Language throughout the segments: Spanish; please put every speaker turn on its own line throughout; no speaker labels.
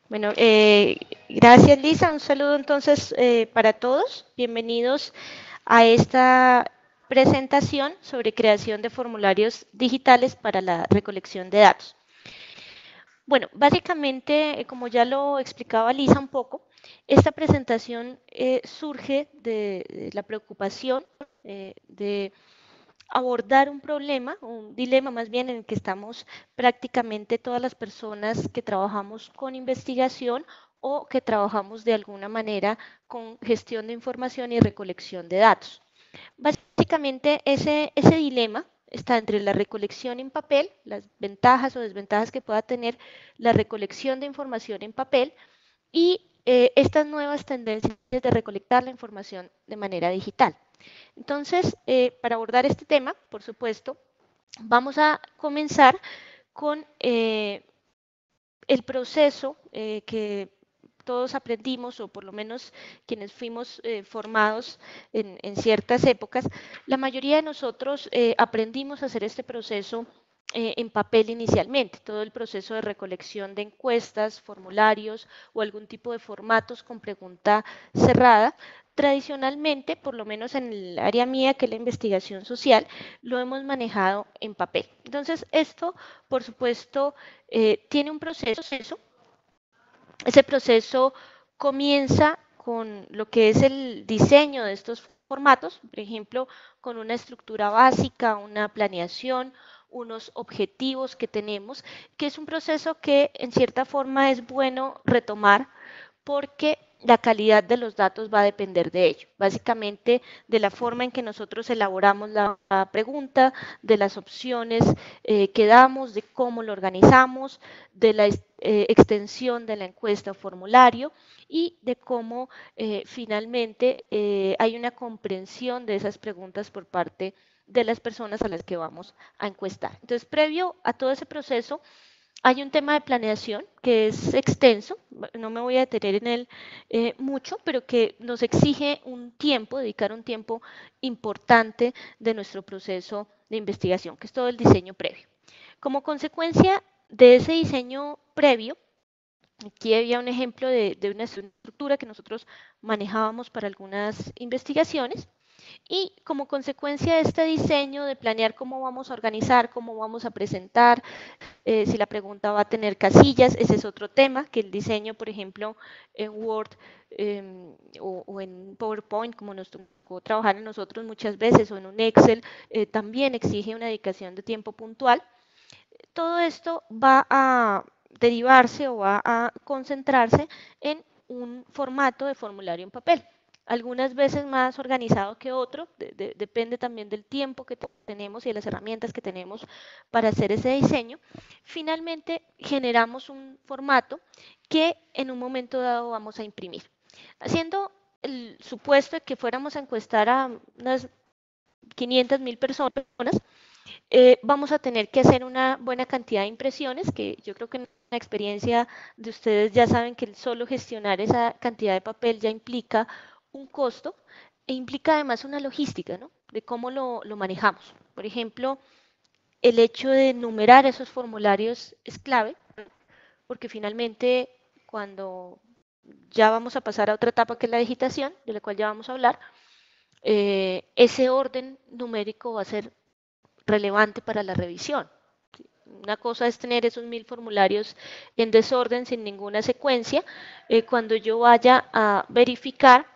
Bueno, gracias Lisa. Un saludo entonces para todos. Bienvenidos a esta presentación sobre creación de formularios digitales para la recolección de datos. Bueno, básicamente, como ya lo explicaba Lisa un poco, esta presentación surge de la preocupación de abordar un problema, un dilema más bien en el que estamos prácticamente todas las personas que trabajamos con investigación o que trabajamos de alguna manera con gestión de información y recolección de datos. Básicamente ese dilema está entre la recolección en papel, las ventajas o desventajas que pueda tener la recolección de información en papel y estas nuevas tendencias de recolectar la información de manera digital. Entonces, para abordar este tema, por supuesto, vamos a comenzar con el proceso que todos aprendimos, o por lo menos quienes fuimos formados en ciertas épocas, la mayoría de nosotros aprendimos a hacer este proceso en papel inicialmente, todo el proceso de recolección de encuestas, formularios o algún tipo de formatos con pregunta cerrada. Tradicionalmente, por lo menos en el área mía, que es la investigación social, lo hemos manejado en papel. Entonces, esto, por supuesto, tiene un proceso. Ese proceso comienza con lo que es el diseño de estos formatos, por ejemplo, con una estructura básica, una planeación, unos objetivos que tenemos, que es un proceso que en cierta forma es bueno retomar porque la calidad de los datos va a depender de ello. Básicamente de la forma en que nosotros elaboramos la pregunta, de las opciones que damos, de cómo lo organizamos, de la extensión de la encuesta o formulario y de cómo finalmente hay una comprensión de esas preguntas por parte de las personas a las que vamos a encuestar. Entonces, previo a todo ese proceso, hay un tema de planeación que es extenso, no me voy a detener en él mucho, pero que nos exige un tiempo, dedicar un tiempo importante de nuestro proceso de investigación, que es todo el diseño previo. Como consecuencia de ese diseño previo, aquí había un ejemplo de una estructura que nosotros manejábamos para algunas investigaciones, y como consecuencia de este diseño, de planear cómo vamos a organizar, cómo vamos a presentar, si la pregunta va a tener casillas, ese es otro tema, que el diseño, por ejemplo, en Word o en PowerPoint, como nos tocó trabajar en nosotros muchas veces, o en un Excel, también exige una dedicación de tiempo puntual. Todo esto va a derivarse o va a concentrarse en un formato de formulario en papel. Algunas veces más organizado que otro, depende también del tiempo que tenemos y de las herramientas que tenemos para hacer ese diseño. Finalmente, generamos un formato que en un momento dado vamos a imprimir. Haciendo el supuesto de que fuéramos a encuestar a unas 500.000 personas, vamos a tener que hacer una buena cantidad de impresiones, que yo creo que en la experiencia de ustedes ya saben que el solo gestionar esa cantidad de papel ya implica un costo e implica además una logística, ¿no? De cómo lo manejamos. Por ejemplo, el hecho de numerar esos formularios es clave, porque finalmente cuando ya vamos a pasar a otra etapa que es la digitación, de la cual ya vamos a hablar, ese orden numérico va a ser relevante para la revisión. Una cosa es tener esos 1000 formularios en desorden sin ninguna secuencia. Cuando yo vaya a verificar,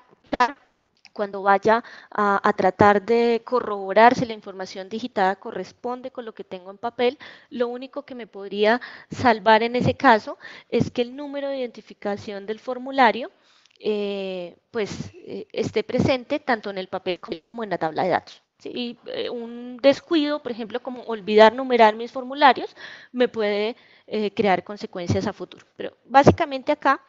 cuando vaya a tratar de corroborar si la información digitada corresponde con lo que tengo en papel, lo único que me podría salvar en ese caso es que el número de identificación del formulario esté presente tanto en el papel como en la tabla de datos. ¿Sí? Y un descuido, por ejemplo, como olvidar numerar mis formularios, me puede crear consecuencias a futuro. Pero básicamente acá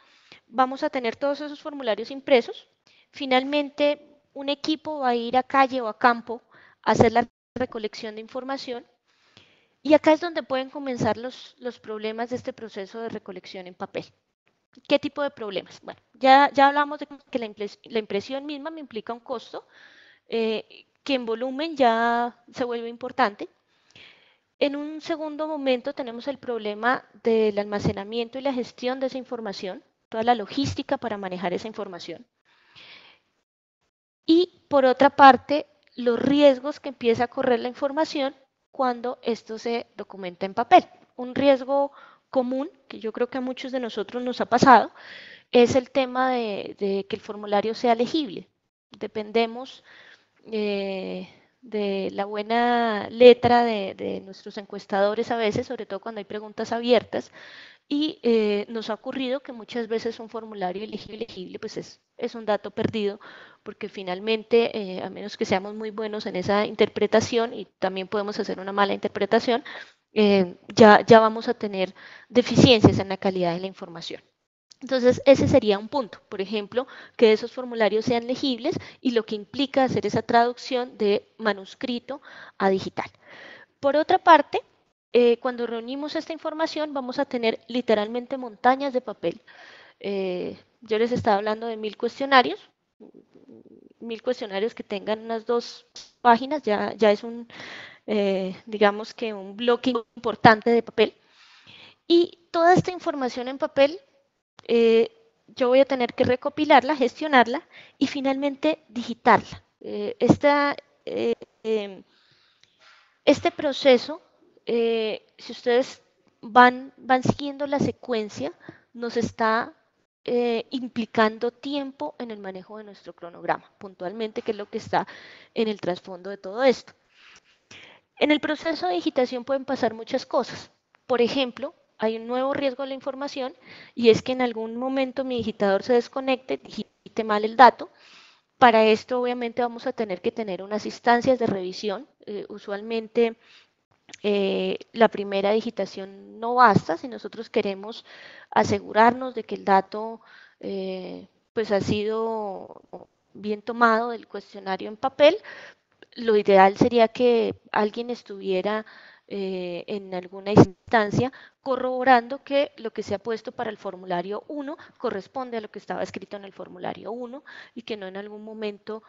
vamos a tener todos esos formularios impresos. Finalmente, un equipo va a ir a calle o a campo a hacer la recolección de información. Y acá es donde pueden comenzar los problemas de este proceso de recolección en papel. ¿Qué tipo de problemas? Bueno, ya hablamos de que la impresión misma me implica un costo, que en volumen ya se vuelve importante. En un segundo momento tenemos el problema del almacenamiento y la gestión de esa información, toda la logística para manejar esa información. Y por otra parte, los riesgos que empieza a correr la información cuando esto se documenta en papel. Un riesgo común, que yo creo que a muchos de nosotros nos ha pasado, es el tema de que el formulario sea legible. Dependemos de la buena letra de nuestros encuestadores a veces, sobre todo cuando hay preguntas abiertas, y nos ha ocurrido que muchas veces un formulario elegible pues es un dato perdido, porque finalmente, a menos que seamos muy buenos en esa interpretación, y también podemos hacer una mala interpretación, ya vamos a tener deficiencias en la calidad de la información. Entonces, ese sería un punto, por ejemplo, que esos formularios sean legibles y lo que implica hacer esa traducción de manuscrito a digital. Por otra parte, cuando reunimos esta información vamos a tener literalmente montañas de papel. Yo les estaba hablando de 1000 cuestionarios que tengan unas 2 páginas, ya es digamos que un bloque importante de papel. Y toda esta información en papel eh, yo voy a tener que recopilarla, gestionarla y finalmente digitarla. Eh, eh, este proceso, si ustedes van siguiendo la secuencia, nos está implicando tiempo en el manejo de nuestro cronograma, puntualmente, que es lo que está en el trasfondo de todo esto. En el proceso de digitación pueden pasar muchas cosas. Por ejemplo, hay un nuevo riesgo de la información y es que en algún momento mi digitador se desconecte, digite mal el dato. Para esto obviamente vamos a tener que tener unas instancias de revisión. Usualmente la primera digitación no basta si nosotros queremos asegurarnos de que el dato pues ha sido bien tomado del cuestionario en papel. Lo ideal sería que alguien estuviera en alguna instancia corroborando que lo que se ha puesto para el formulario 1 corresponde a lo que estaba escrito en el formulario 1 y que no en algún momento,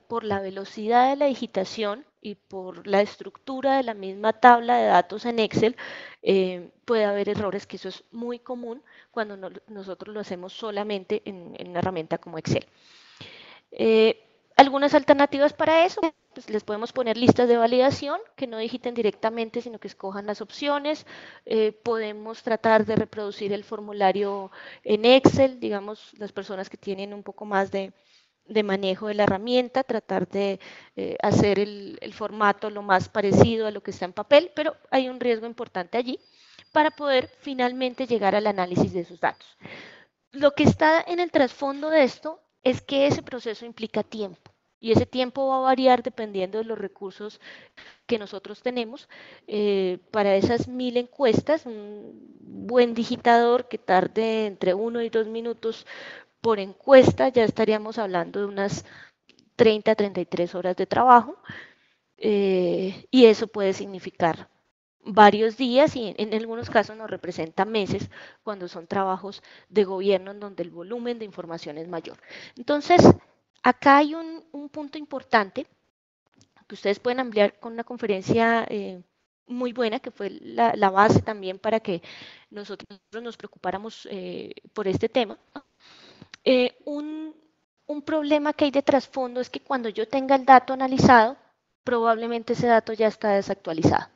por la velocidad de la digitación y por la estructura de la misma tabla de datos en Excel, puede haber errores, que eso es muy común cuando nosotros lo hacemos solamente en una herramienta como Excel. Algunas alternativas para eso, pues les podemos poner listas de validación que no digiten directamente, sino que escojan las opciones. Podemos tratar de reproducir el formulario en Excel, digamos, las personas que tienen un poco más de manejo de la herramienta, tratar de hacer el formato lo más parecido a lo que está en papel, pero hay un riesgo importante allí para poder finalmente llegar al análisis de esos datos. Lo que está en el trasfondo de esto es que ese proceso implica tiempo y ese tiempo va a variar dependiendo de los recursos que nosotros tenemos. Para esas 1000 encuestas, un buen digitador que tarde entre 1 y 2 minutos por encuesta, ya estaríamos hablando de unas 30 a 33 horas de trabajo, y eso puede significar varios días y en algunos casos nos representa meses cuando son trabajos de gobierno en donde el volumen de información es mayor. Entonces, acá hay un punto importante que ustedes pueden ampliar con una conferencia muy buena, que fue la base también para que nosotros nos preocupáramos por este tema. Un problema que hay de trasfondo es que cuando yo tenga el dato analizado, probablemente ese dato ya está desactualizado.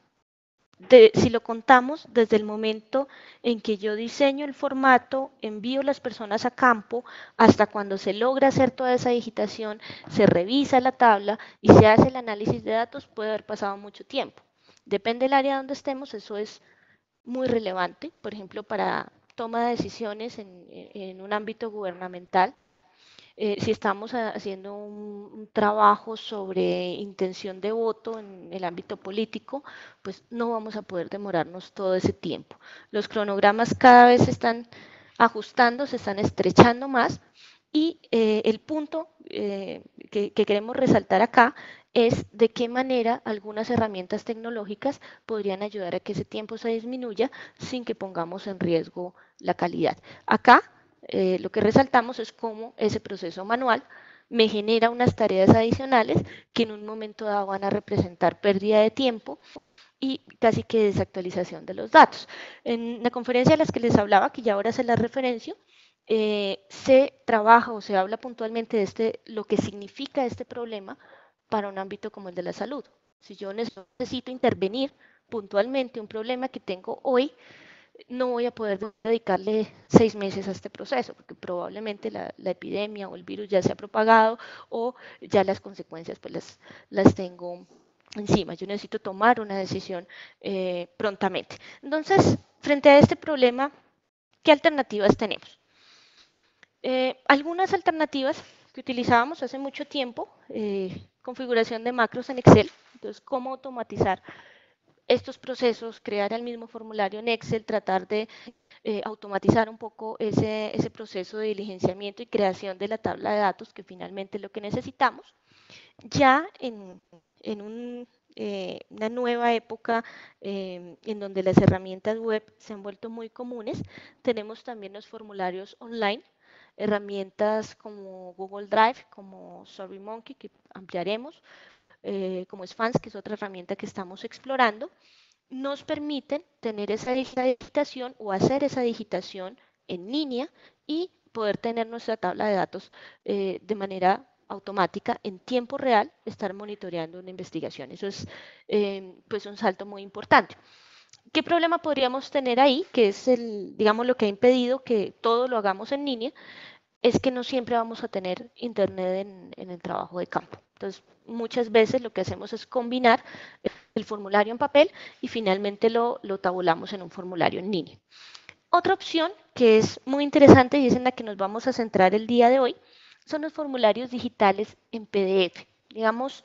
Si lo contamos desde el momento en que yo diseño el formato, envío las personas a campo, hasta cuando se logra hacer toda esa digitación, se revisa la tabla y se hace el análisis de datos, puede haber pasado mucho tiempo. Depende del área donde estemos, eso es muy relevante, por ejemplo, para toma de decisiones en un ámbito gubernamental. Si estamos haciendo un trabajo sobre intención de voto en el ámbito político, pues no vamos a poder demorarnos todo ese tiempo. Los cronogramas cada vez se están ajustando, se están estrechando más y el punto que queremos resaltar acá es de qué manera algunas herramientas tecnológicas podrían ayudar a que ese tiempo se disminuya sin que pongamos en riesgo la calidad. Acá lo que resaltamos es cómo ese proceso manual me genera unas tareas adicionales que en un momento dado van a representar pérdida de tiempo y casi que desactualización de los datos. En la conferencia de las que les hablaba, que ya ahora se las referencio, se trabaja o se habla puntualmente de lo que significa este problema para un ámbito como el de la salud. Si yo necesito intervenir puntualmente un problema que tengo hoy, no voy a poder dedicarle 6 meses a este proceso, porque probablemente la epidemia o el virus ya se ha propagado o ya las consecuencias pues las tengo encima. Yo necesito tomar una decisión prontamente. Entonces, frente a este problema, ¿qué alternativas tenemos? Algunas alternativas que utilizábamos hace mucho tiempo, configuración de macros en Excel, entonces cómo automatizar estos procesos, crear el mismo formulario en Excel, tratar de automatizar un poco ese proceso de diligenciamiento y creación de la tabla de datos, que finalmente es lo que necesitamos. Ya una nueva época en donde las herramientas web se han vuelto muy comunes, tenemos también los formularios online, herramientas como Google Drive, como SurveyMonkey, que ampliaremos, como Sfans, que es otra herramienta que estamos explorando, nos permiten tener esa digitación o hacer esa digitación en línea y poder tener nuestra tabla de datos de manera automática en tiempo real, estar monitoreando una investigación. Eso es pues un salto muy importante. ¿Qué problema podríamos tener ahí? Que es digamos, lo que ha impedido que todo lo hagamos en línea, es que no siempre vamos a tener internet en el trabajo de campo. Entonces, muchas veces lo que hacemos es combinar el formulario en papel y finalmente lo tabulamos en un formulario en línea. Otra opción que es muy interesante y es en la que nos vamos a centrar el día de hoy son los formularios digitales en PDF. Digamos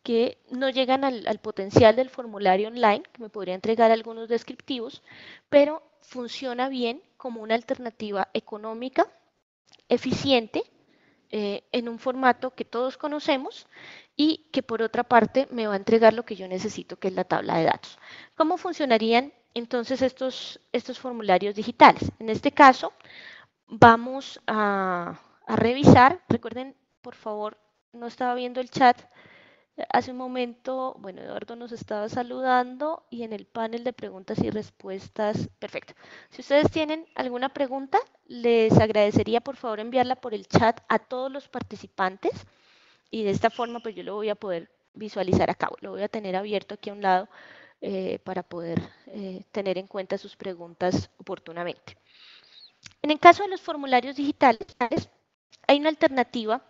que no llegan al potencial del formulario online, que me podría entregar algunos descriptivos, pero funciona bien como una alternativa económica, eficiente, en un formato que todos conocemos y que por otra parte me va a entregar lo que yo necesito, que es la tabla de datos. ¿Cómo funcionarían entonces estos formularios digitales? En este caso, vamos a revisar, recuerden, por favor, no estaba viendo el chat, hace un momento, bueno, Eduardo nos estaba saludando y en el panel de preguntas y respuestas, perfecto. Si ustedes tienen alguna pregunta, les agradecería por favor enviarla por el chat a todos los participantes y de esta forma pues yo lo voy a poder visualizar acá, lo voy a tener abierto aquí a un lado para poder tener en cuenta sus preguntas oportunamente. En el caso de los formularios digitales, hay una alternativa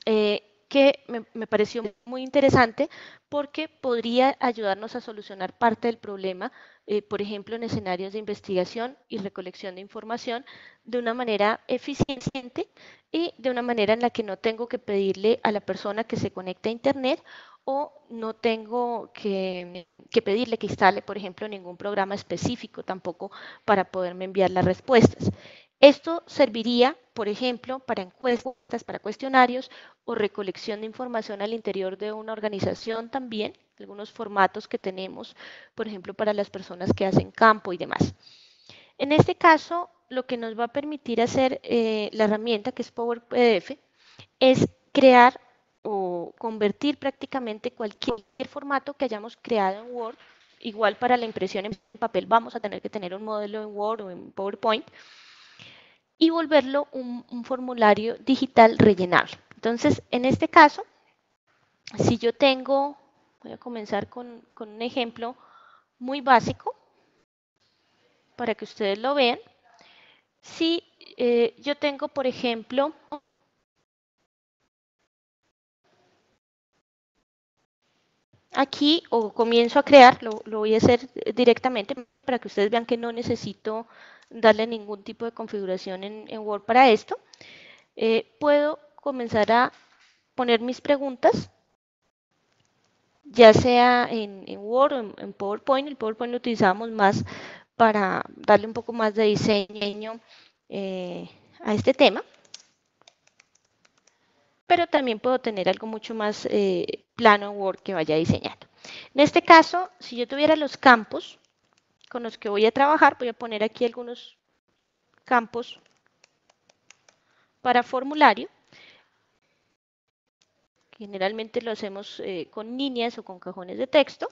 que me pareció muy interesante porque podría ayudarnos a solucionar parte del problema, por ejemplo, en escenarios de investigación y recolección de información de una manera eficiente y de una manera en la que no tengo que pedirle a la persona que se conecte a Internet o no tengo que pedirle que instale, por ejemplo, ningún programa específico tampoco para poderme enviar las respuestas. Esto serviría, por ejemplo, para encuestas, para cuestionarios o recolección de información al interior de una organización también, algunos formatos que tenemos, por ejemplo, para las personas que hacen campo y demás. En este caso, lo que nos va a permitir hacer la herramienta, que es Power PDF, es crear o convertir prácticamente cualquier formato que hayamos creado en Word. Igual para la impresión en papel vamos a tener que tener un modelo en Word o en PowerPoint y volverlo un formulario digital rellenable. Entonces, en este caso, si yo tengo, voy a comenzar con un ejemplo muy básico para que ustedes lo vean. Si yo tengo, por ejemplo, aquí o comienzo a crear, lo voy a hacer directamente para que ustedes vean que no necesito darle ningún tipo de configuración en Word para esto. Puedo comenzar a poner mis preguntas, ya sea en Word o en PowerPoint. El PowerPoint lo utilizamos más para darle un poco más de diseño a este tema, pero también puedo tener algo mucho más plano en Word que vaya diseñando. En este caso, si yo tuviera los campos con los que voy a trabajar, voy a poner aquí algunos campos para formulario. Generalmente lo hacemos con líneas o con cajones de texto.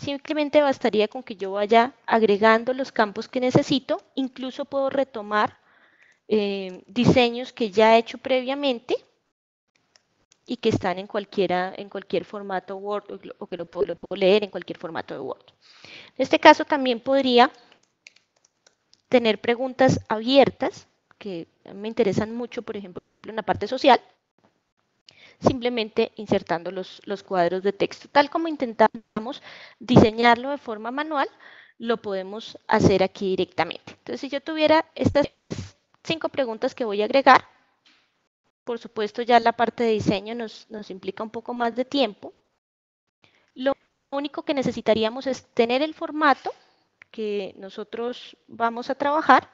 simplemente bastaría con que yo vaya agregando los campos que necesito. Incluso puedo retomar diseños que ya he hecho previamente y que están en cualquier formato Word o que lo puedo leer en cualquier formato de Word. En este caso también podría tener preguntas abiertas que me interesan mucho, por ejemplo, en la parte social, simplemente insertando los cuadros de texto. Tal como intentamos diseñarlo de forma manual, lo podemos hacer aquí directamente. Entonces, si yo tuviera estas 5 preguntas que voy a agregar, por supuesto ya la parte de diseño nos implica un poco más de tiempo. Lo único que necesitaríamos es tener el formato que nosotros vamos a trabajar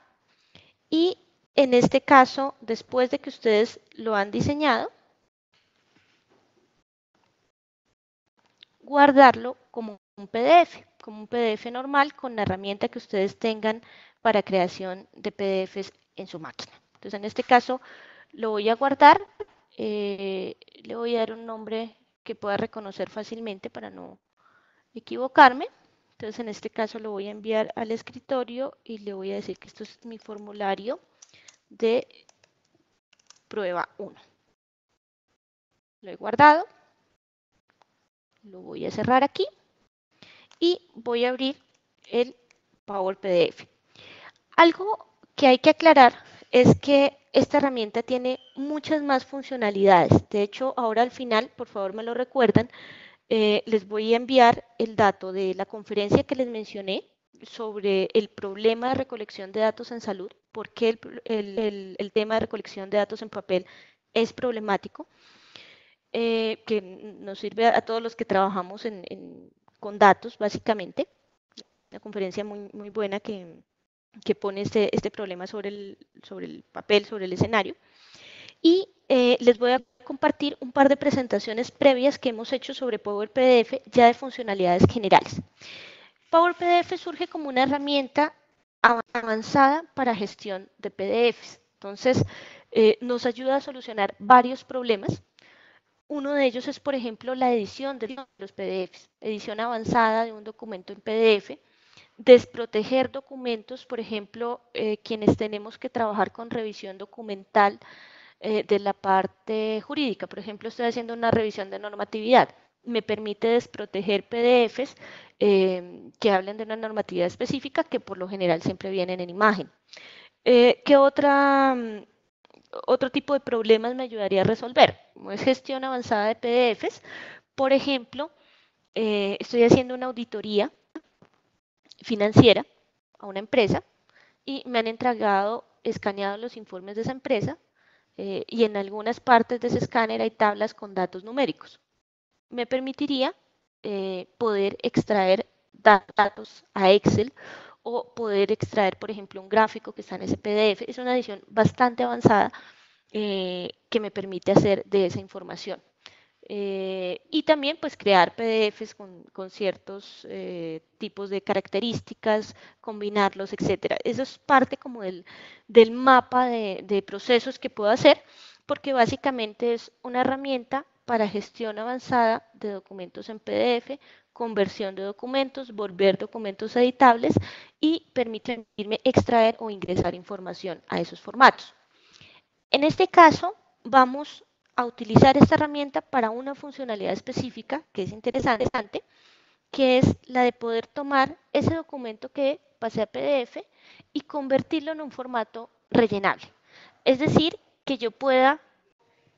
y en este caso, después de que ustedes lo han diseñado, guardarlo como un PDF normal con la herramienta que ustedes tengan para creación de PDFs en su máquina. Entonces, en este caso, lo voy a guardar, le voy a dar un nombre que pueda reconocer fácilmente para no equivocarme. Entonces, en este caso, lo voy a enviar al escritorio y le voy a decir que esto es mi formulario de prueba 1. Lo he guardado, lo voy a cerrar aquí y voy a abrir el Power PDF. Algo que hay que aclarar es que esta herramienta tiene muchas más funcionalidades. De hecho, ahora al final, por favor me lo recuerdan, les voy a enviar el dato de la conferencia que les mencioné sobre el problema de recolección de datos en salud, por qué el tema de recolección de datos en papel es problemático, que nos sirve a todos los que trabajamos con datos, básicamente. Una conferencia muy buena que pone este problema sobre el papel, sobre el escenario. Y les voy a compartir un par de presentaciones previas que hemos hecho sobre Power PDF ya de funcionalidades generales. Power PDF surge como una herramienta avanzada para gestión de PDFs. Entonces, nos ayuda a solucionar varios problemas. Uno de ellos es, por ejemplo, la edición de los PDFs, edición avanzada de un documento en PDF, desproteger documentos, por ejemplo, quienes tenemos que trabajar con revisión documental de la parte jurídica. Por ejemplo, estoy haciendo una revisión de normatividad. Me permite desproteger PDFs que hablen de una normatividad específica que por lo general siempre vienen en imagen. ¿Qué otro tipo de problemas me ayudaría a resolver? Como es gestión avanzada de PDFs, por ejemplo, estoy haciendo una auditoría financiera a una empresa y me han entregado escaneados los informes de esa empresa y en algunas partes de ese escáner hay tablas con datos numéricos. Me permitiría poder extraer datos a Excel o poder extraer, por ejemplo, un gráfico que está en ese PDF. Es una edición bastante avanzada que me permite hacer de esa información. Y también pues crear PDFs con ciertos tipos de características, combinarlos, etcétera. Eso es parte como del mapa de procesos que puedo hacer, porque básicamente es una herramienta para gestión avanzada de documentos en PDF, conversión de documentos, volver documentos editables y permitirme extraer o ingresar información a esos formatos. En este caso, vamos a utilizar esta herramienta para una funcionalidad específica que es interesante, que es la de poder tomar ese documento que pasé a PDF y convertirlo en un formato rellenable. Es decir, que yo pueda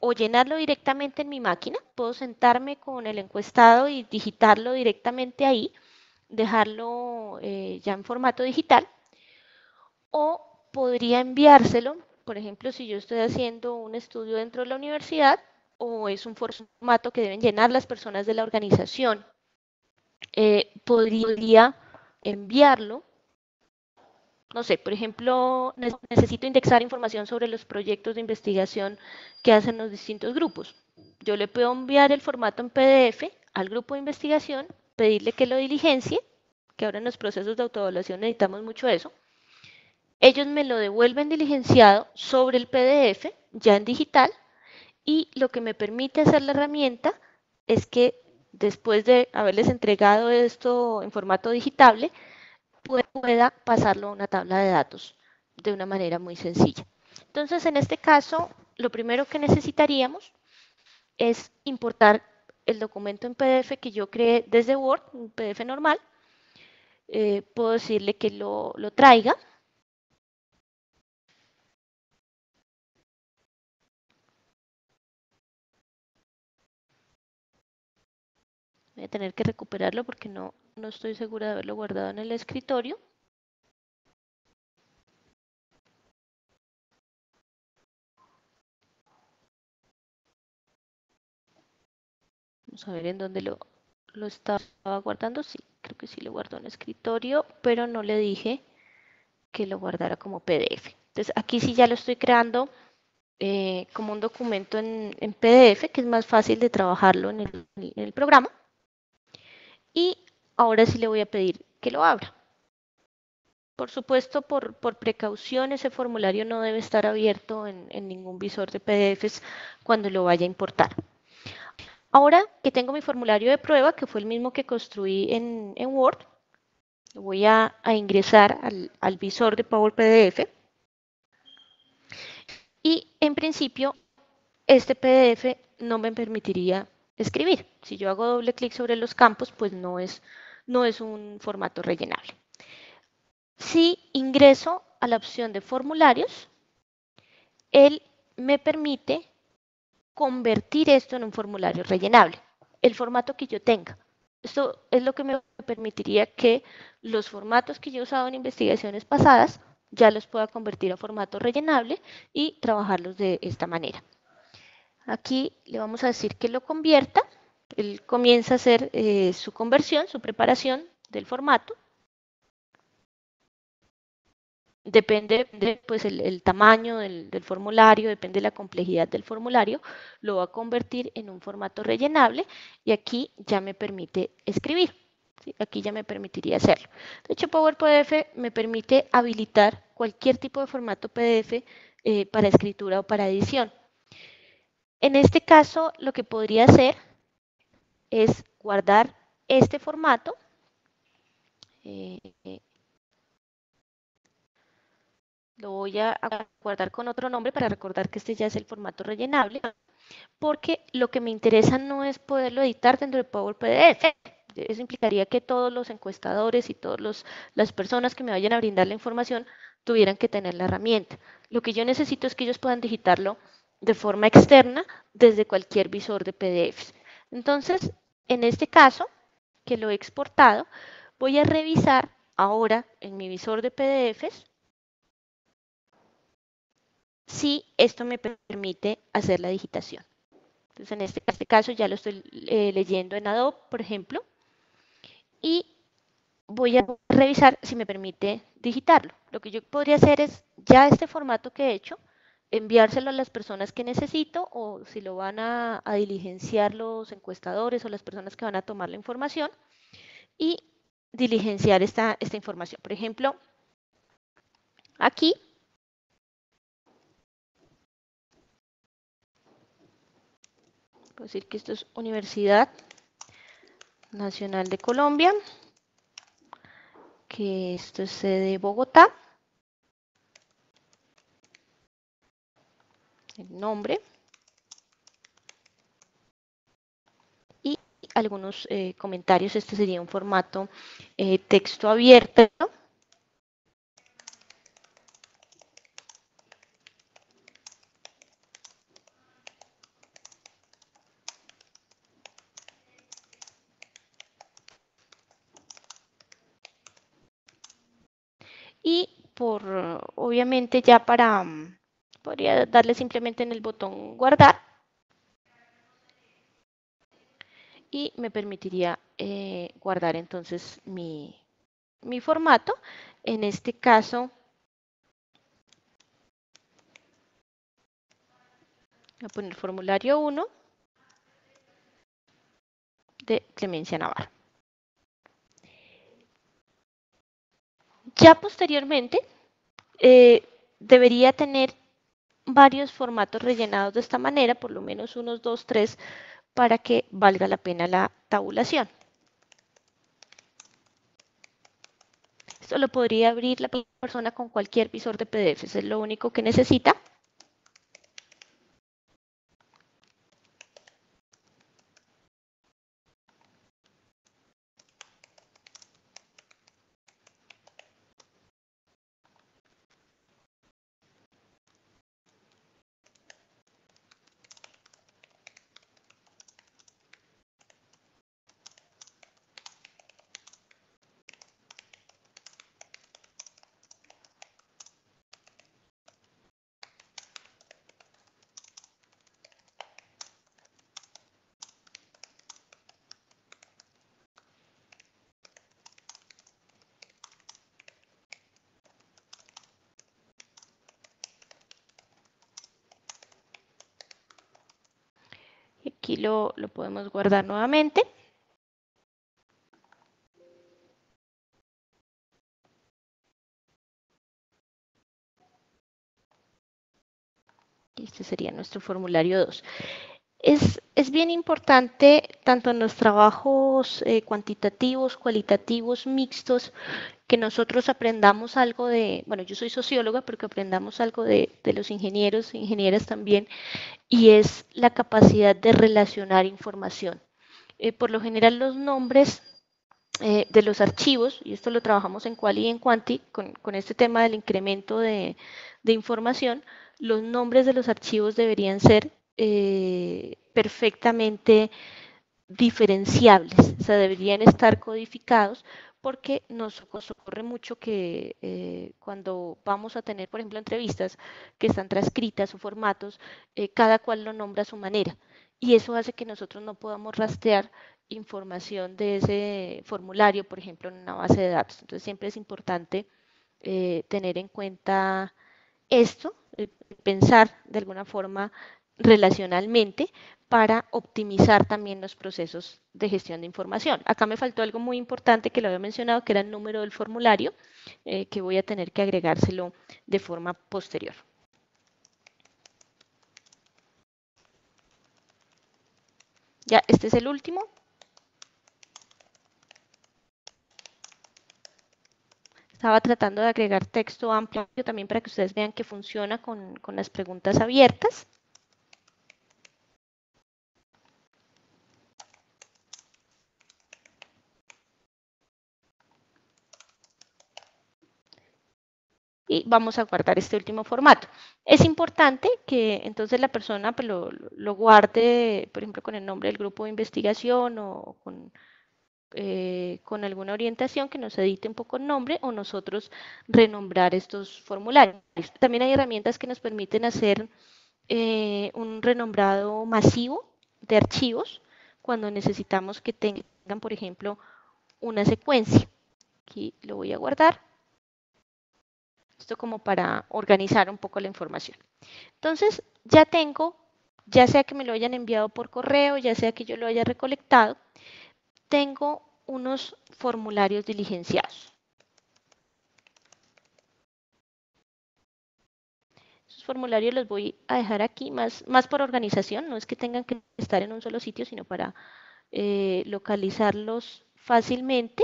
o llenarlo directamente en mi máquina, puedo sentarme con el encuestado y digitarlo directamente ahí, dejarlo ya en formato digital, o podría enviárselo, por ejemplo, si yo estoy haciendo un estudio dentro de la universidad o es un formato que deben llenar las personas de la organización, podría enviarlo. No sé, por ejemplo, necesito indexar información sobre los proyectos de investigación que hacen los distintos grupos. Yo le puedo enviar el formato en PDF al grupo de investigación, pedirle que lo diligencie, que ahora en los procesos de autoevaluación necesitamos mucho eso. Ellos me lo devuelven diligenciado sobre el PDF, ya en digital, y lo que me permite hacer la herramienta es que después de haberles entregado esto en formato digitable, pueda pasarlo a una tabla de datos de una manera muy sencilla. Entonces, en este caso, lo primero que necesitaríamos es importar el documento en PDF que yo creé desde Word, un PDF normal. Puedo decirle que lo traiga. Voy a tener que recuperarlo porque no estoy segura de haberlo guardado en el escritorio. Vamos a ver en dónde lo estaba guardando. Sí, creo que sí lo guardó en el escritorio, pero no le dije que lo guardara como PDF. Entonces aquí sí ya lo estoy creando como un documento en PDF, que es más fácil de trabajarlo en el programa. Y ahora sí le voy a pedir que lo abra. Por supuesto, por precaución, ese formulario no debe estar abierto en ningún visor de PDFs cuando lo vaya a importar. Ahora que tengo mi formulario de prueba, que fue el mismo que construí en Word, voy a ingresar al visor de Power PDF y en principio este PDF no me permitiría escribir. Si yo hago doble clic sobre los campos, pues no es un formato rellenable. Si ingreso a la opción de formularios, él me permite convertir esto en un formulario rellenable, el formato que yo tenga. Esto es lo que me permitiría que los formatos que yo he usado en investigaciones pasadas ya los pueda convertir a formato rellenable y trabajarlos de esta manera. Aquí le vamos a decir que lo convierta. Él comienza a hacer su conversión, su preparación del formato. Depende pues el tamaño del formulario, depende de la complejidad del formulario, lo va a convertir en un formato rellenable y aquí ya me permite escribir. ¿Sí? Aquí ya me permitiría hacerlo. De hecho, Power PDF me permite habilitar cualquier tipo de formato PDF para escritura o para edición. En este caso, lo que podría hacer es guardar este formato. Lo voy a guardar con otro nombre para recordar que este ya es el formato rellenable, porque lo que me interesa no es poderlo editar dentro de Power PDF. Eso implicaría que todos los encuestadores y todas las personas que me vayan a brindar la información tuvieran que tener la herramienta. Lo que yo necesito es que ellos puedan digitarlo de forma externa desde cualquier visor de PDFs. Entonces, en este caso, que lo he exportado, voy a revisar ahora en mi visor de PDFs si esto me permite hacer la digitación. Entonces, en este caso ya lo estoy leyendo en Adobe, por ejemplo, y voy a revisar si me permite digitarlo. Lo que yo podría hacer es, ya este formato que he hecho, enviárselo a las personas que necesito o si lo van a diligenciar los encuestadores o las personas que van a tomar la información y diligenciar esta información. Por ejemplo, aquí puedo decir que esto es Universidad Nacional de Colombia, que esto es sede Bogotá, el nombre y algunos comentarios. Este sería un formato texto abierto. Y obviamente ya podría darle simplemente en el botón guardar y me permitiría guardar entonces mi formato. En este caso, voy a poner formulario 1 de Clemencia Navarro. Ya posteriormente debería tener varios formatos rellenados de esta manera, por lo menos unos 2, 3, para que valga la pena tabulación. Esto lo podría abrir la persona con cualquier visor de PDF, es lo único que necesita. Y aquí lo podemos guardar nuevamente. Este sería nuestro formulario 2. Es bien importante, tanto en los trabajos cuantitativos, cualitativos, mixtos, que nosotros aprendamos algo de, bueno, yo soy socióloga, pero que aprendamos algo de los ingenieros e ingenieras también, y es la capacidad de relacionar información. Por lo general los nombres de los archivos, y esto lo trabajamos en Quali y en Quanti, con este tema del incremento de información, los nombres de los archivos deberían ser perfectamente diferenciables, o sea, deberían estar codificados porque nos ocurre mucho que cuando vamos a tener, por ejemplo, entrevistas que están transcritas o formatos, cada cual lo nombra a su manera y eso hace que nosotros no podamos rastrear información de ese formulario, por ejemplo, en una base de datos. Entonces siempre es importante tener en cuenta esto, pensar de alguna forma relacionalmente para optimizar también los procesos de gestión de información. Acá me faltó algo muy importante que lo había mencionado, que era el número del formulario, que voy a tener que agregárselo de forma posterior. Ya, este es el último. Estaba tratando de agregar texto amplio también para que ustedes vean que funciona con las preguntas abiertas. Y vamos a guardar este último formato. Es importante que entonces la persona pues, lo guarde, por ejemplo, con el nombre del grupo de investigación o con alguna orientación que nos edite un poco el nombre o nosotros renombrar estos formularios. También hay herramientas que nos permiten hacer un renombrado masivo de archivos cuando necesitamos que tengan, por ejemplo, una secuencia. Aquí lo voy a guardar. Esto como para organizar un poco la información. Entonces, ya tengo, ya sea que me lo hayan enviado por correo, ya sea que yo lo haya recolectado, tengo unos formularios diligenciados. Esos formularios los voy a dejar aquí más por organización, no es que tengan que estar en un solo sitio, sino para localizarlos fácilmente.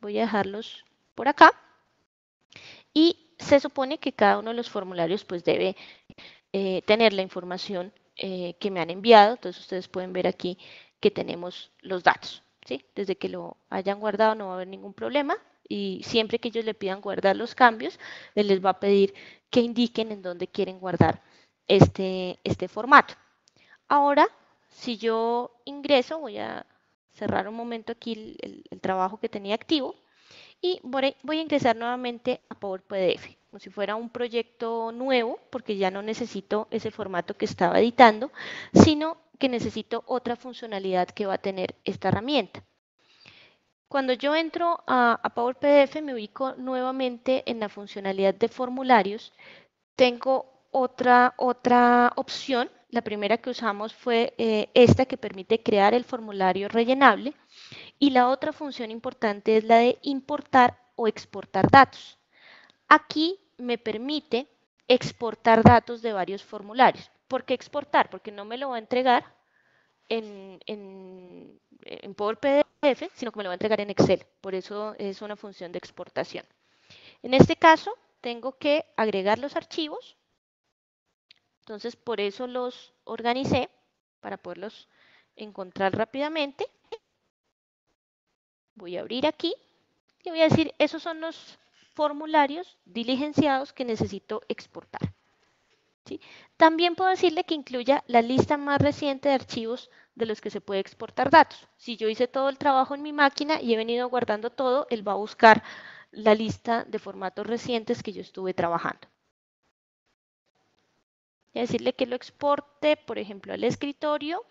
Voy a dejarlos por acá. Y se supone que cada uno de los formularios pues debe tener la información que me han enviado. Entonces ustedes pueden ver aquí que tenemos los datos. ¿Sí? Desde que lo hayan guardado no va a haber ningún problema y siempre que ellos le pidan guardar los cambios, él les va a pedir que indiquen en dónde quieren guardar este formato. Ahora, si yo ingreso, voy a cerrar un momento aquí el trabajo que tenía activo y voy a ingresar nuevamente a Power PDF, como si fuera un proyecto nuevo, porque ya no necesito ese formato que estaba editando, sino que necesito otra funcionalidad que va a tener esta herramienta. Cuando yo entro a Power PDF me ubico nuevamente en la funcionalidad de formularios. Tengo otra opción. La primera que usamos fue esta que permite crear el formulario rellenable. Y la otra función importante es la de importar o exportar datos. Aquí me permite exportar datos de varios formularios. ¿Por qué exportar? Porque no me lo va a entregar en Power PDF, sino que me lo va a entregar en Excel. Por eso es una función de exportación. En este caso, tengo que agregar los archivos. Entonces, por eso los organicé, para poderlos encontrar rápidamente. Voy a abrir aquí y voy a decir, esos son los formularios diligenciados que necesito exportar. ¿Sí? También puedo decirle que incluya la lista más reciente de archivos de los que se puede exportar datos. Si yo hice todo el trabajo en mi máquina y he venido guardando todo, él va a buscar la lista de formatos recientes que yo estuve trabajando. Voy a decirle que lo exporte, por ejemplo, al escritorio.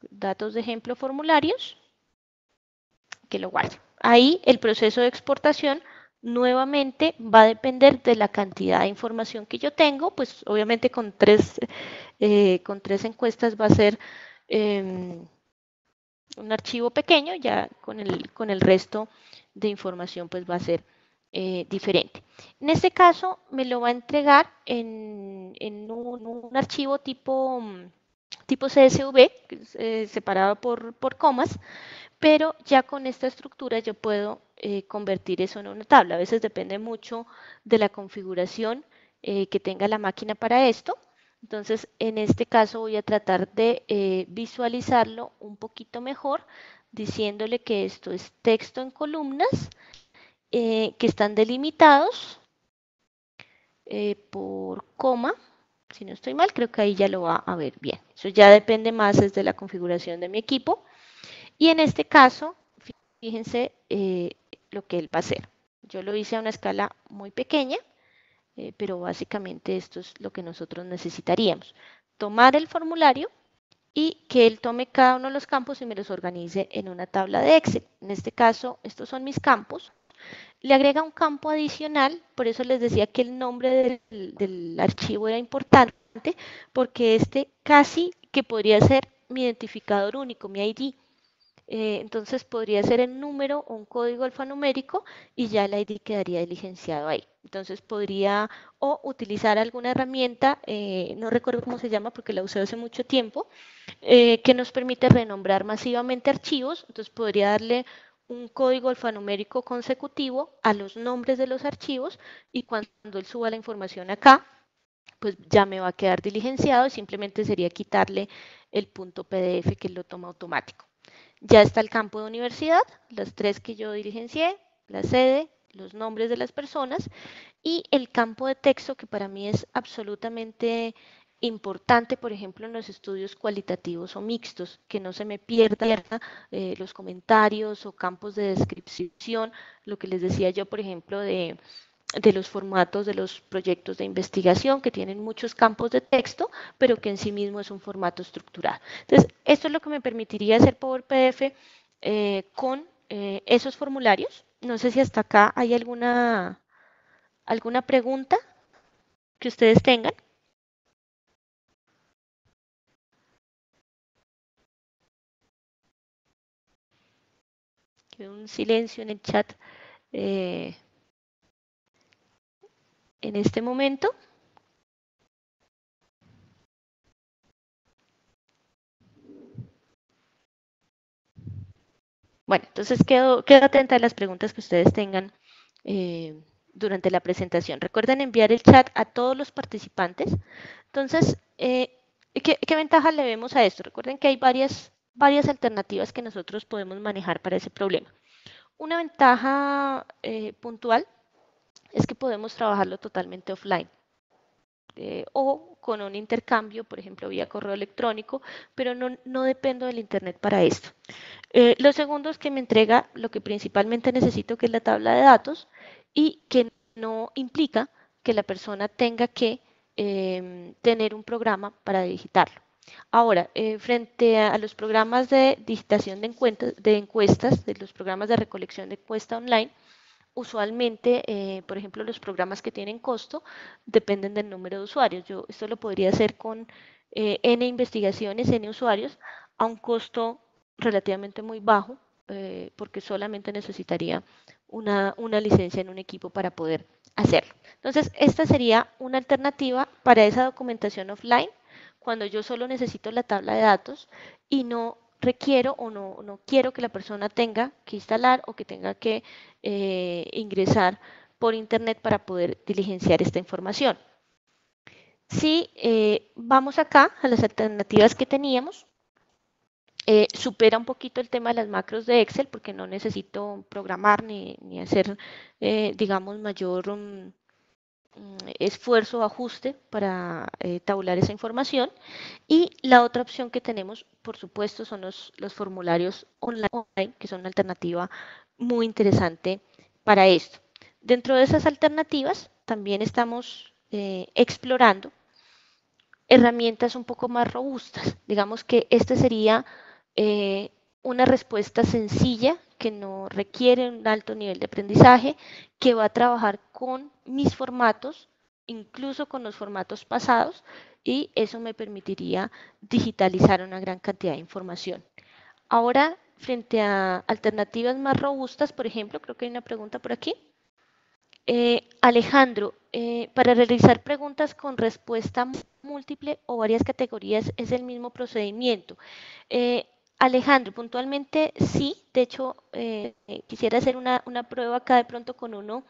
Datos de ejemplo formularios, que lo guarde. Ahí el proceso de exportación nuevamente va a depender de la cantidad de información que yo tengo, pues obviamente con tres encuestas va a ser un archivo pequeño, ya con el resto de información pues va a ser diferente. En este caso me lo va a entregar en un archivo tipo CSV, que es, separado por comas, pero ya con esta estructura yo puedo convertir eso en una tabla. A veces depende mucho de la configuración que tenga la máquina para esto. Entonces, en este caso voy a tratar de visualizarlo un poquito mejor, diciéndole que esto es texto en columnas, que están delimitados por coma. Si no estoy mal, creo que ahí ya lo va a ver bien. Eso ya depende más de la configuración de mi equipo. Y en este caso, fíjense lo que él va a hacer. Yo lo hice a una escala muy pequeña, pero básicamente esto es lo que nosotros necesitaríamos. Tomar el formulario y que él tome cada uno de los campos y me los organice en una tabla de Excel. En este caso, estos son mis campos. Le agrega un campo adicional, por eso les decía que el nombre del archivo era importante, porque este casi que podría ser mi identificador único, mi ID. Entonces podría ser el número o un código alfanumérico y ya el ID quedaría diligenciado ahí. Entonces podría o utilizar alguna herramienta, no recuerdo cómo se llama porque la usé hace mucho tiempo, que nos permite renombrar masivamente archivos. Entonces podría darle un código alfanumérico consecutivo a los nombres de los archivos y cuando él suba la información acá, pues ya me va a quedar diligenciado y simplemente sería quitarle el punto PDF que él lo toma automático. Ya está el campo de universidad, las tres que yo diligencié, la sede, los nombres de las personas y el campo de texto que para mí es absolutamente importante, por ejemplo, en los estudios cualitativos o mixtos, que no se me pierda los comentarios o campos de descripción, lo que les decía yo, por ejemplo, de los formatos de los proyectos de investigación que tienen muchos campos de texto, pero que en sí mismo es un formato estructurado. Entonces, esto es lo que me permitiría hacer Power PDF con esos formularios. No sé si hasta acá hay alguna pregunta que ustedes tengan. Quedó un silencio en el chat eh, en este momento. Bueno, entonces quedo atenta a las preguntas que ustedes tengan durante la presentación. Recuerden enviar el chat a todos los participantes. Entonces, ¿qué ventaja le vemos a esto? Recuerden que hay varias alternativas que nosotros podemos manejar para ese problema. Una ventaja puntual es que podemos trabajarlo totalmente offline. O con un intercambio, por ejemplo, vía correo electrónico, pero no dependo del Internet para esto. Lo segundo es que me entrega lo que principalmente necesito, que es la tabla de datos, y que no implica que la persona tenga que tener un programa para digitarlo. Ahora, frente a los programas de digitación de encuestas, de los programas de recolección de encuesta online, usualmente, por ejemplo, los programas que tienen costo dependen del número de usuarios. Yo esto lo podría hacer con N investigaciones, N usuarios, a un costo relativamente muy bajo, porque solamente necesitaría una licencia en un equipo para poder hacerlo. Entonces, esta sería una alternativa para esa documentación offline, cuando yo solo necesito la tabla de datos y no requiero o no quiero que la persona tenga que instalar o que tenga que ingresar por internet para poder diligenciar esta información. Si vamos acá a las alternativas que teníamos, supera un poquito el tema de las macros de Excel porque no necesito programar ni hacer, digamos, mayor esfuerzo o ajuste para tabular esa información. Y la otra opción que tenemos, por supuesto, son los formularios online, que son una alternativa muy interesante para esto. Dentro de esas alternativas, también estamos explorando herramientas un poco más robustas. Digamos que esta sería eh, una respuesta sencilla que no requiere un alto nivel de aprendizaje, que va a trabajar con mis formatos, incluso con los formatos pasados, y eso me permitiría digitalizar una gran cantidad de información. Ahora, frente a alternativas más robustas, por ejemplo, creo que hay una pregunta por aquí. Alejandro, para realizar preguntas con respuesta múltiple o varias categorías es el mismo procedimiento. Eh, Alejandro, puntualmente sí, de hecho quisiera hacer una prueba acá de pronto con uno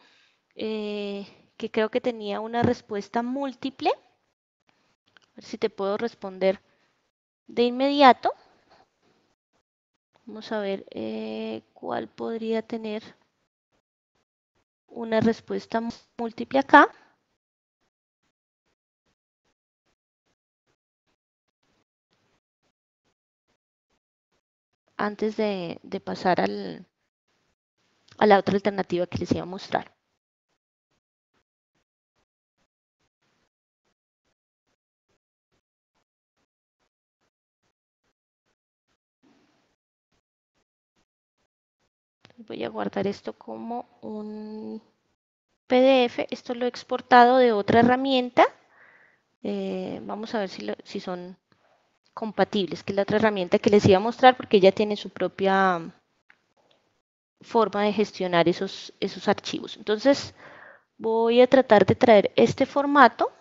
eh, que creo que tenía una respuesta múltiple. A ver si te puedo responder de inmediato. Vamos a ver cuál podría tener una respuesta múltiple acá. Antes de pasar a la otra alternativa que les iba a mostrar. Voy a guardar esto como un PDF. Esto lo he exportado de otra herramienta. Vamos a ver si son compatibles, que es la otra herramienta que les iba a mostrar porque ella tiene su propia forma de gestionar esos archivos. Entonces voy a tratar de traer este formato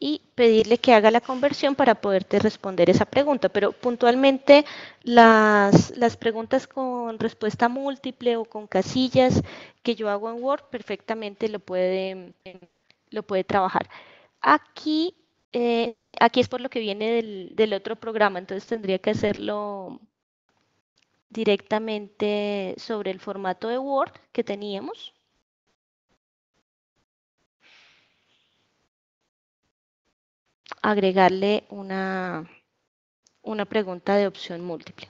y pedirle que haga la conversión para poderte responder esa pregunta. Pero puntualmente las preguntas con respuesta múltiple o con casillas que yo hago en Word perfectamente lo puede trabajar. Aquí, aquí es por lo que viene del otro programa, entonces tendría que hacerlo directamente sobre el formato de Word que teníamos. Agregarle una pregunta de opción múltiple.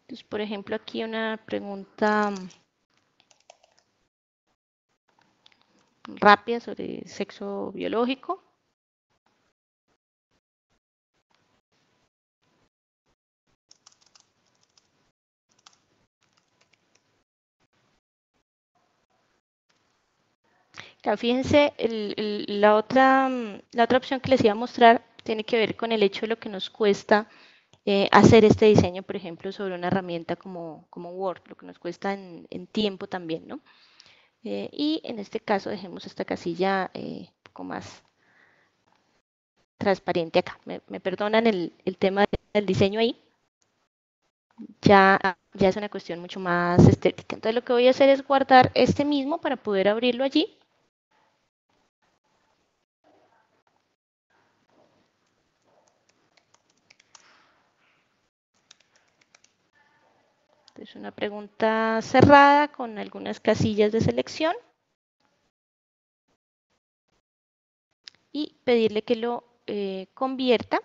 Entonces, por ejemplo, aquí una pregunta rápida sobre sexo biológico. Claro, fíjense, la otra opción que les iba a mostrar tiene que ver con el hecho de lo que nos cuesta hacer este diseño, por ejemplo, sobre una herramienta como Word, lo que nos cuesta en tiempo también, ¿no? Y en este caso dejemos esta casilla un poco más transparente acá. Me perdonan el tema del diseño ahí. Ya es una cuestión mucho más estética. Entonces lo que voy a hacer es guardar este mismo para poder abrirlo allí. Entonces Es una pregunta cerrada con algunas casillas de selección y pedirle que lo convierta.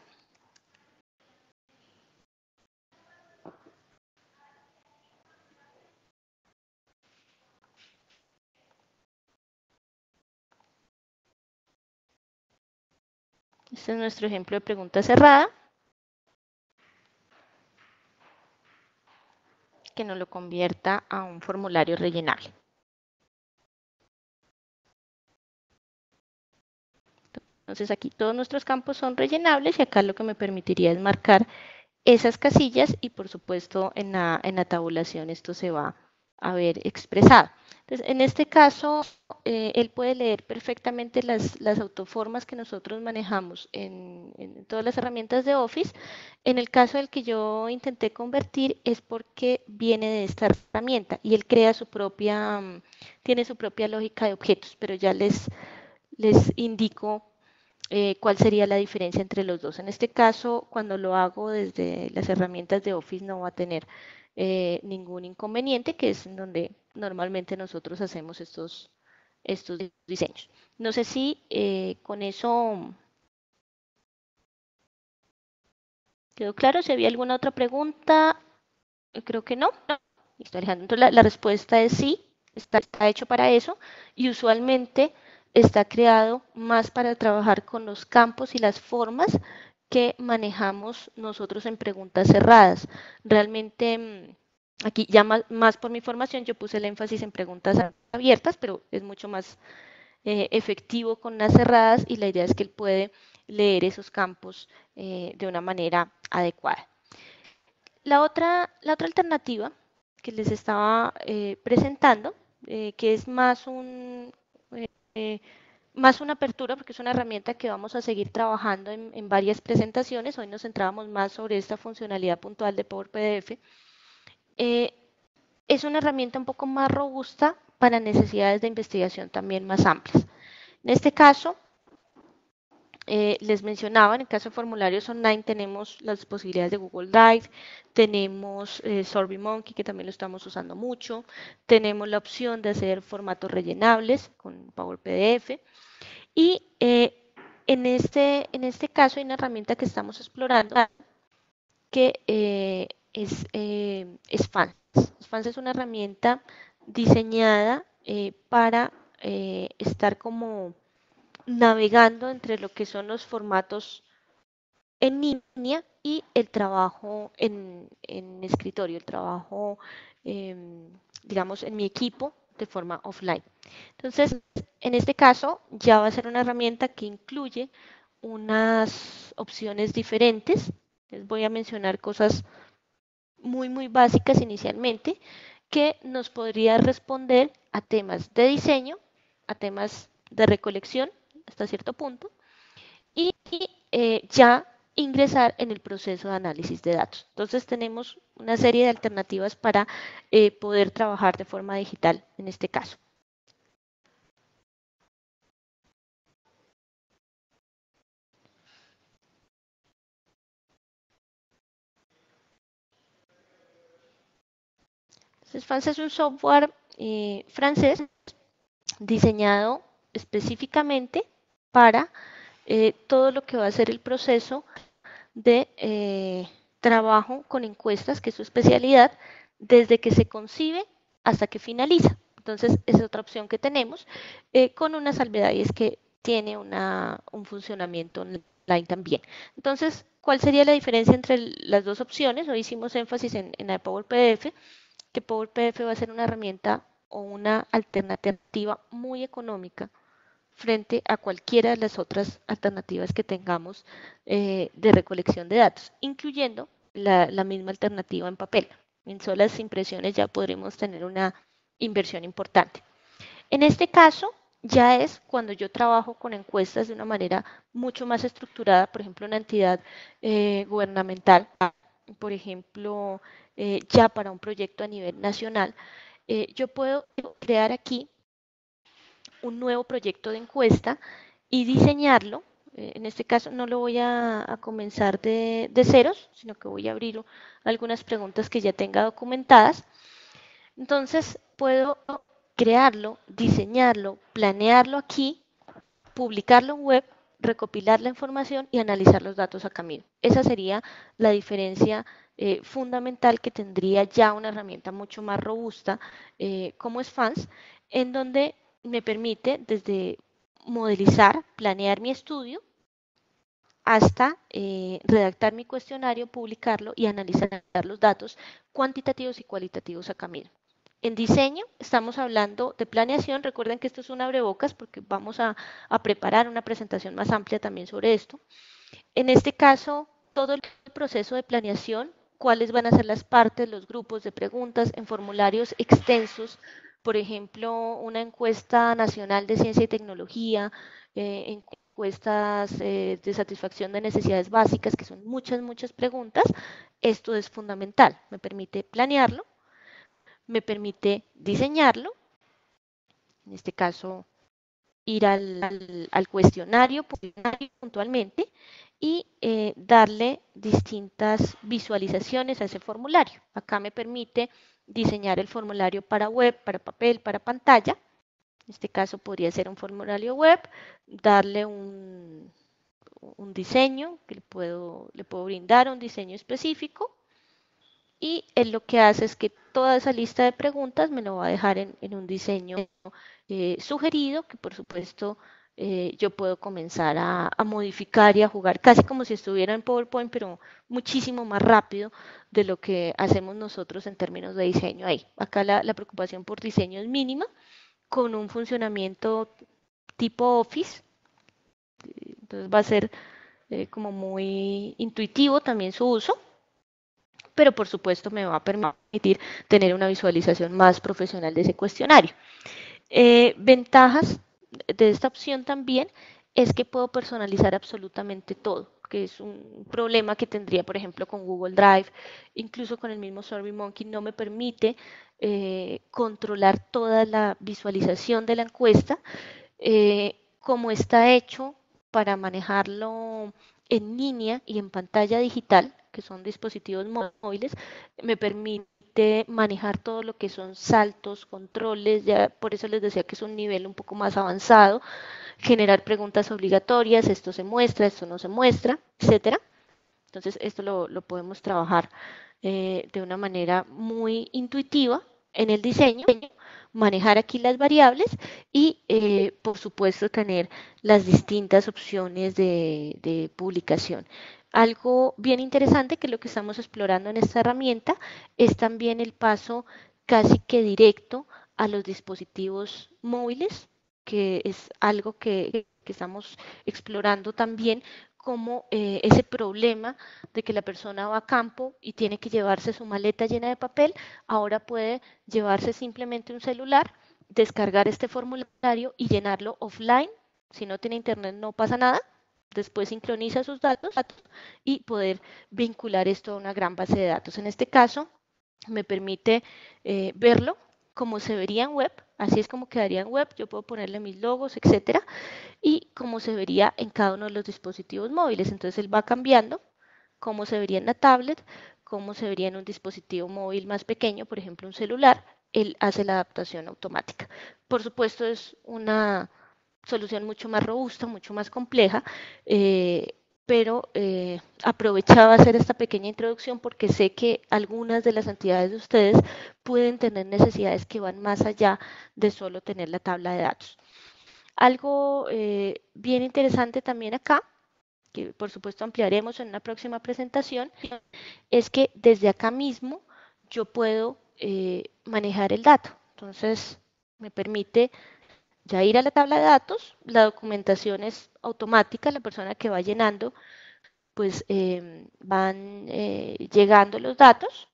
Este es nuestro ejemplo de pregunta cerrada, que nos lo convierta a un formulario rellenable. Entonces aquí todos nuestros campos son rellenables y acá lo que me permitiría es marcar esas casillas y por supuesto en la tabulación esto se va a ver expresado. Entonces, en este caso, él puede leer perfectamente las autoformas que nosotros manejamos en todas las herramientas de Office. En el caso del que yo intenté convertir es porque viene de esta herramienta y él crea su propia, tiene su propia lógica de objetos, pero ya les indico cuál sería la diferencia entre los dos. En este caso, cuando lo hago desde las herramientas de Office no va a tener ningún inconveniente, que es en donde normalmente nosotros hacemos estos diseños. No sé si con eso quedó claro. Si había alguna otra pregunta, creo que no. Listo, Alejandro. Entonces la respuesta es sí, está hecho para eso y usualmente está creado más para trabajar con los campos y las formas que manejamos nosotros en preguntas cerradas. Realmente aquí ya más por mi formación yo puse el énfasis en preguntas abiertas, pero es mucho más efectivo con las cerradas y la idea es que él puede leer esos campos de una manera adecuada. La otra alternativa que les estaba presentando, que es eh, más una apertura, porque es una herramienta que vamos a seguir trabajando en varias presentaciones. Hoy nos centrábamos más sobre esta funcionalidad puntual de Power PDF. Eh, es una herramienta un poco más robusta para necesidades de investigación también más amplias. En este caso, les mencionaba, en el caso de formularios online tenemos las posibilidades de Google Drive, tenemos SurveyMonkey, que también lo estamos usando mucho, tenemos la opción de hacer formatos rellenables con Power PDF y en este caso hay una herramienta que estamos explorando que es Fans. Fans es una herramienta diseñada para estar como navegando entre lo que son los formatos en línea y el trabajo en escritorio, el trabajo, digamos, en mi equipo de forma offline. Entonces, en este caso, ya va a ser una herramienta que incluye unas opciones diferentes. Les voy a mencionar cosas muy básicas inicialmente que nos podría responder a temas de diseño, a temas de recolección hasta cierto punto y ya ingresar en el proceso de análisis de datos. Entonces tenemos una serie de alternativas para poder trabajar de forma digital en este caso. Entonces, FANS es un software francés diseñado específicamente para todo lo que va a ser el proceso de trabajo con encuestas, que es su especialidad, desde que se concibe hasta que finaliza. Entonces, es otra opción que tenemos, con una salvedad y es que tiene un funcionamiento online también. Entonces, ¿cuál sería la diferencia entre las dos opciones? Hoy hicimos énfasis en la de Power PDF, que Power PDF va a ser una herramienta o una alternativa muy económica frente a cualquiera de las otras alternativas que tengamos de recolección de datos, incluyendo la misma alternativa en papel. En solas impresiones ya podremos tener una inversión importante. En este caso, ya es cuando yo trabajo con encuestas de una manera mucho más estructurada, por ejemplo, una entidad gubernamental, por ejemplo, ya para un proyecto a nivel nacional, yo puedo crear aquí un nuevo proyecto de encuesta y diseñarlo En este caso no lo voy a comenzar de ceros, sino que voy a abrir algunas preguntas que ya tenga documentadas. Entonces puedo crearlo, diseñarlo, planearlo aquí, publicarlo en web, recopilar la información y analizar los datos a camino. Esa sería la diferencia fundamental que tendría ya una herramienta mucho más robusta como es FANS, en donde me permite desde modelizar, planear mi estudio, hasta redactar mi cuestionario, publicarlo y analizar los datos cuantitativos y cualitativos a camino. En diseño estamos hablando de planeación. Recuerden que esto es un abrebocas porque vamos a preparar una presentación más amplia también sobre esto. En este caso, todo el proceso de planeación, cuáles van a ser las partes, los grupos de preguntas en formularios extensos, por ejemplo, una encuesta nacional de ciencia y tecnología, encuestas de satisfacción de necesidades básicas, que son muchas, muchas preguntas. Esto es fundamental, me permite planearlo, me permite diseñarlo, en este caso ir al cuestionario puntualmente y darle distintas visualizaciones a ese formulario. Acá me permite diseñar el formulario para web, para papel, para pantalla. En este caso podría ser un formulario web, darle un diseño, que le puedo brindar un diseño específico, y él lo que hace es que toda esa lista de preguntas me lo va a dejar en un diseño sugerido, que por supuesto yo puedo comenzar a modificar y a jugar casi como si estuviera en PowerPoint, pero muchísimo más rápido de lo que hacemos nosotros en términos de diseño ahí. Acá la preocupación por diseño es mínima, con un funcionamiento tipo Office, entonces va a ser como muy intuitivo también su uso, pero por supuesto me va a permitir tener una visualización más profesional de ese cuestionario. Ventajas de esta opción también es que puedo personalizar absolutamente todo, que es un problema que tendría, por ejemplo, con Google Drive, incluso con el mismo SurveyMonkey, no me permite controlar toda la visualización de la encuesta, como está hecho para manejarlo en línea y en pantalla digital, que son dispositivos móviles, me permite manejar todo lo que son saltos, controles, ya por eso les decía que es un nivel un poco más avanzado, generar preguntas obligatorias, esto se muestra, esto no se muestra, etcétera. Entonces esto lo podemos trabajar de una manera muy intuitiva en el diseño, manejar aquí las variables y por supuesto tener las distintas opciones de publicación. Algo bien interesante que es lo que estamos explorando en esta herramienta es también el paso casi que directo a los dispositivos móviles, que es algo que estamos explorando también como ese problema de que la persona va a campo y tiene que llevarse su maleta llena de papel, ahora puede llevarse simplemente un celular, descargar este formulario y llenarlo offline. Si no tiene internet no pasa nada. Después sincroniza sus datos y poder vincular esto a una gran base de datos. En este caso, me permite verlo como se vería en web, así es como quedaría en web, yo puedo ponerle mis logos, etcétera, y cómo se vería en cada uno de los dispositivos móviles. Entonces él va cambiando cómo se vería en la tablet, cómo se vería en un dispositivo móvil más pequeño, por ejemplo un celular, él hace la adaptación automática. Por supuesto es una solución mucho más robusta, mucho más compleja, pero aprovechaba hacer esta pequeña introducción porque sé que algunas de las entidades de ustedes pueden tener necesidades que van más allá de solo tener la tabla de datos. Algo bien interesante también acá, que por supuesto ampliaremos en una próxima presentación, es que desde acá mismo yo puedo manejar el dato. Entonces me permite ya ir a la tabla de datos, la documentación es automática, la persona que va llenando, pues van llegando los datos.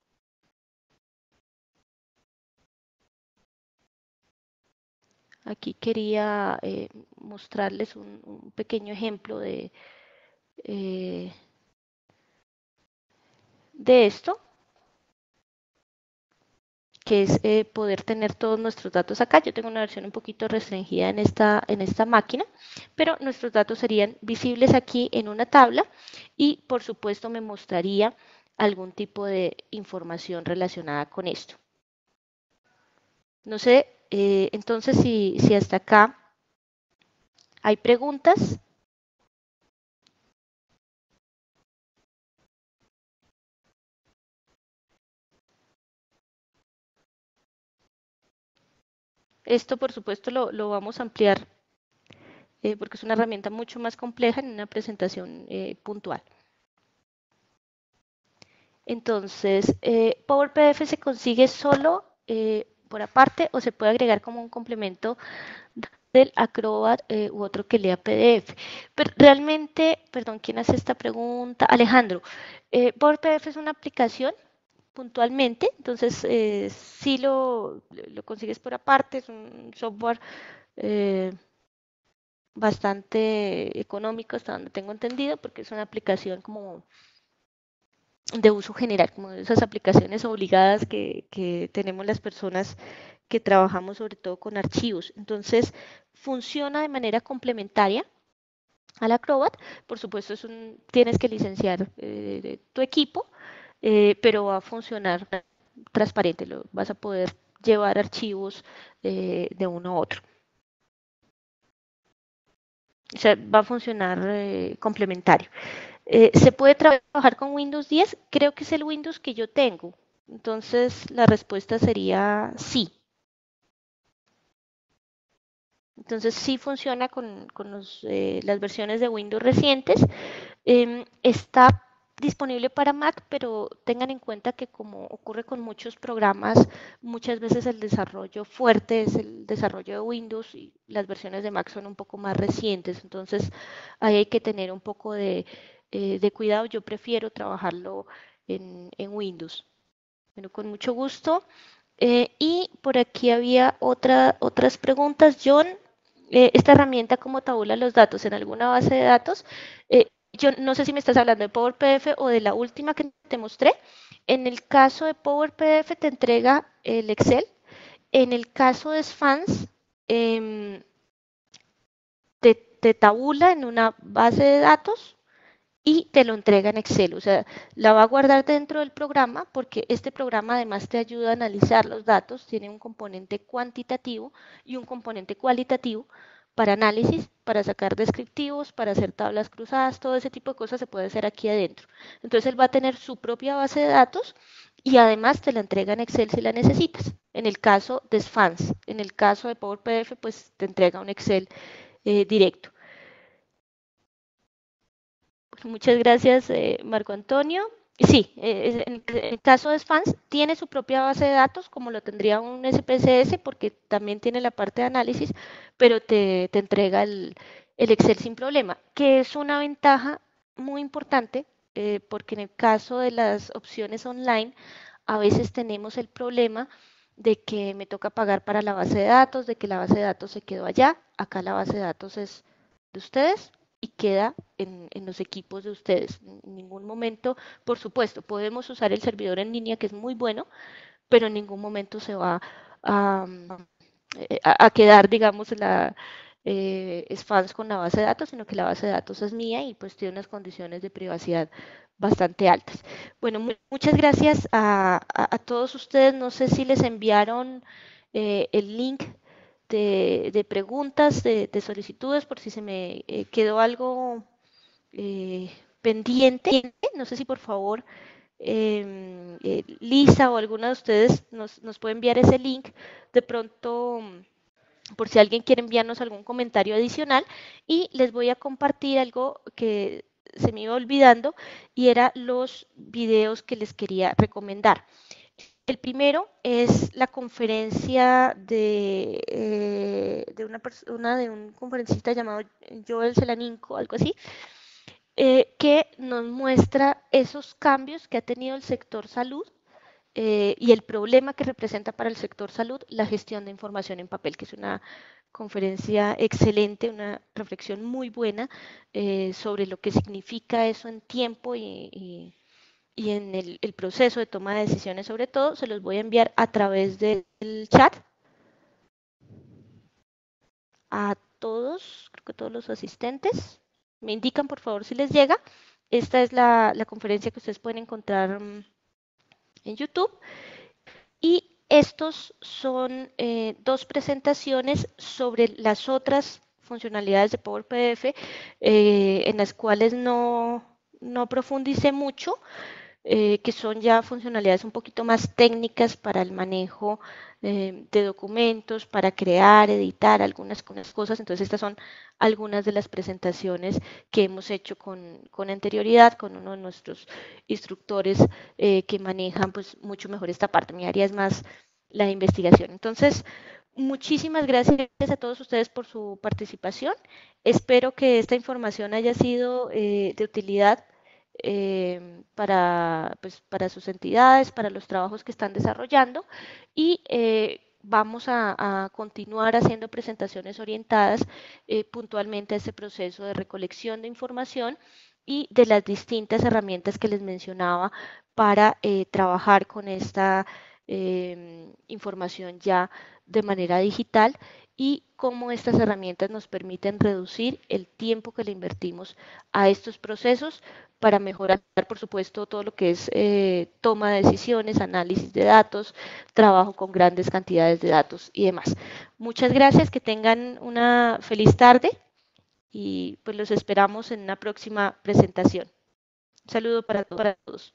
Aquí quería mostrarles un pequeño ejemplo eh, de esto, que es poder tener todos nuestros datos acá. Yo tengo una versión un poquito restringida en esta máquina, pero nuestros datos serían visibles aquí en una tabla y por supuesto me mostraría algún tipo de información relacionada con esto. No sé, entonces si hasta acá hay preguntas. Esto, por supuesto, lo vamos a ampliar porque es una herramienta mucho más compleja en una presentación puntual. Entonces, Power PDF se consigue solo por aparte o se puede agregar como un complemento del Acrobat u otro que lea PDF. Pero realmente, perdón, ¿quién hace esta pregunta? Alejandro, Power PDF es una aplicación puntualmente, entonces sí lo consigues por aparte, es un software eh, bastante económico hasta donde tengo entendido, porque es una aplicación como de uso general, como de esas aplicaciones obligadas que tenemos las personas que trabajamos sobre todo con archivos. Entonces, funciona de manera complementaria al Acrobat. Por supuesto, tienes que licenciar tu equipo, pero va a funcionar transparente. Vas a poder llevar archivos de uno a otro. O sea, va a funcionar complementario. ¿Se puede trabajar con Windows 10? Creo que es el Windows que yo tengo. Entonces, la respuesta sería sí. Entonces, sí funciona con las versiones de Windows recientes. Está disponible para Mac, pero tengan en cuenta que como ocurre con muchos programas, muchas veces el desarrollo fuerte es el desarrollo de Windows y las versiones de Mac son un poco más recientes. Entonces, ahí hay que tener un poco de cuidado. Yo prefiero trabajarlo en Windows. Bueno, con mucho gusto. Y por aquí había otras preguntas. John, esta herramienta cómo tabula los datos en alguna base de datos. Yo no sé si me estás hablando de Power PDF o de la última que te mostré. En el caso de Power PDF te entrega el Excel. En el caso de Svans, em, te tabula en una base de datos y te lo entrega en Excel. O sea, la va a guardar dentro del programa porque este programa además te ayuda a analizar los datos, tiene un componente cuantitativo y un componente cualitativo para análisis, para sacar descriptivos, para hacer tablas cruzadas, todo ese tipo de cosas se puede hacer aquí adentro. Entonces él va a tener su propia base de datos y además te la entrega en Excel si la necesitas. En el caso de SFANS, en el caso de Power PDF, pues te entrega un Excel directo. Muchas gracias, Marco Antonio. Sí, en el caso de Spans tiene su propia base de datos, como lo tendría un SPSS, porque también tiene la parte de análisis, pero te entrega el Excel sin problema, que es una ventaja muy importante, porque en el caso de las opciones online, a veces tenemos el problema de que me toca pagar para la base de datos, de que la base de datos se quedó allá, acá la base de datos es de ustedes y queda en los equipos de ustedes. En ningún momento, por supuesto, podemos usar el servidor en línea, que es muy bueno, pero en ningún momento se va a, a quedar, digamos, fans con la base de datos, sino que la base de datos es mía y pues tiene unas condiciones de privacidad bastante altas. Bueno, muchas gracias a todos ustedes. No sé si les enviaron el link de preguntas, de solicitudes, por si se me quedó algo pendiente. No sé si por favor Lisa o alguna de ustedes nos puede enviar ese link. De pronto, por si alguien quiere enviarnos algún comentario adicional. Y les voy a compartir algo que se me iba olvidando y era los videos que les quería recomendar. El primero es la conferencia de una persona, de un conferencista llamado Joel Selaninco, algo así, que nos muestra esos cambios que ha tenido el sector salud y el problema que representa para el sector salud la gestión de información en papel, que es una conferencia excelente, una reflexión muy buena sobre lo que significa eso en tiempo y en el proceso de toma de decisiones sobre todo, se los voy a enviar a través del chat a todos, creo que todos los asistentes. Me indican por favor si les llega. Esta es la conferencia que ustedes pueden encontrar en YouTube. Y estos son dos presentaciones sobre las otras funcionalidades de Power PDF en las cuales no profundicé mucho, que son ya funcionalidades un poquito más técnicas para el manejo de documentos, para crear, editar algunas cosas. Entonces, estas son algunas de las presentaciones que hemos hecho con anterioridad con uno de nuestros instructores que manejan pues mucho mejor esta parte. Mi área es más la investigación. Entonces, muchísimas gracias a todos ustedes por su participación. Espero que esta información haya sido de utilidad pues, para sus entidades, para los trabajos que están desarrollando y vamos a continuar haciendo presentaciones orientadas puntualmente a ese proceso de recolección de información y de las distintas herramientas que les mencionaba para trabajar con esta información ya de manera digital y cómo estas herramientas nos permiten reducir el tiempo que le invertimos a estos procesos para mejorar, por supuesto, todo lo que es toma de decisiones, análisis de datos, trabajo con grandes cantidades de datos y demás. Muchas gracias, que tengan una feliz tarde y pues los esperamos en una próxima presentación. Un saludo para todos.